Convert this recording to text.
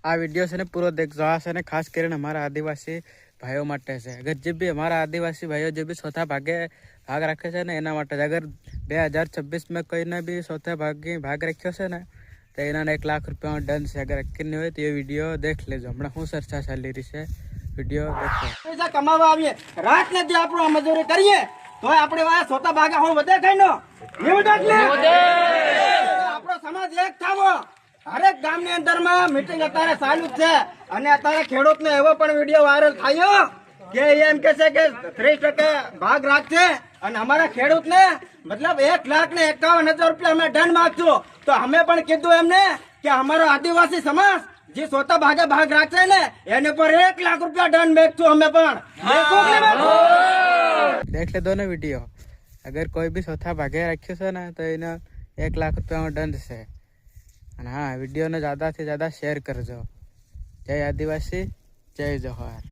આ વિડીયો છે ને પૂરો દેખજો. આ છે ને ખાસ કરીને અમારા આદિવાસી ભાઈઓ માટે છે. અગર જે બી અમારા આદિવાસી ભાઈઓ જે બી ચોથા ભાગે ભાગ રાખે છે ને એના માટે. અગર 2026 કોઈને બી ચોથા ભાગ રાખ્યો છે ને તો એના 1 લાખ રૂપિયાનો દંડ છે. અગર અક્કીની હોય તો એ વિડીયો દેખ લેજો. હમણાં શું ચર્ચા ચાલી રહી છે વિડીયો દેખો. પૈસા કમાવા આવીએ રાત ને જે આપણું મજૂરી કરીએ તો આપણે વાય સોતા ભાગે હું વધે ખાઈનો એવું એટલે આપણો સમાજ એક થાવો. હરેક ગામની અંદરમાં મીટિંગ અત્યારે ચાલુ જ છે અને અત્યારે ખેડૂતને એવો પણ વિડીયો વાયરલ થયો કે એમ કે છે કે 30% ભાગ રાખશે અને અમારા ખેડૂતને મતલબ 1,51,000 રૂપિયા અમે દંડ માંગશું. તો અમે પણ કીધું એમને કે અમારો આદિવાસી સમાજ જે સોતા ભાગે ભાગ રાખશે ને એને પર 1 લાખ રૂપિયા દંડ મેકશું અમે પણ. देख ले दोनों वीडियो. अगर कोई भी चौथा भागे रखे से ना तो इन्हें 1 लाख रुपया दंड से. हाँ वीडियो ने ज़्यादा से ज़्यादा शेयर कर दो. जय आदिवासी, जय जोहार.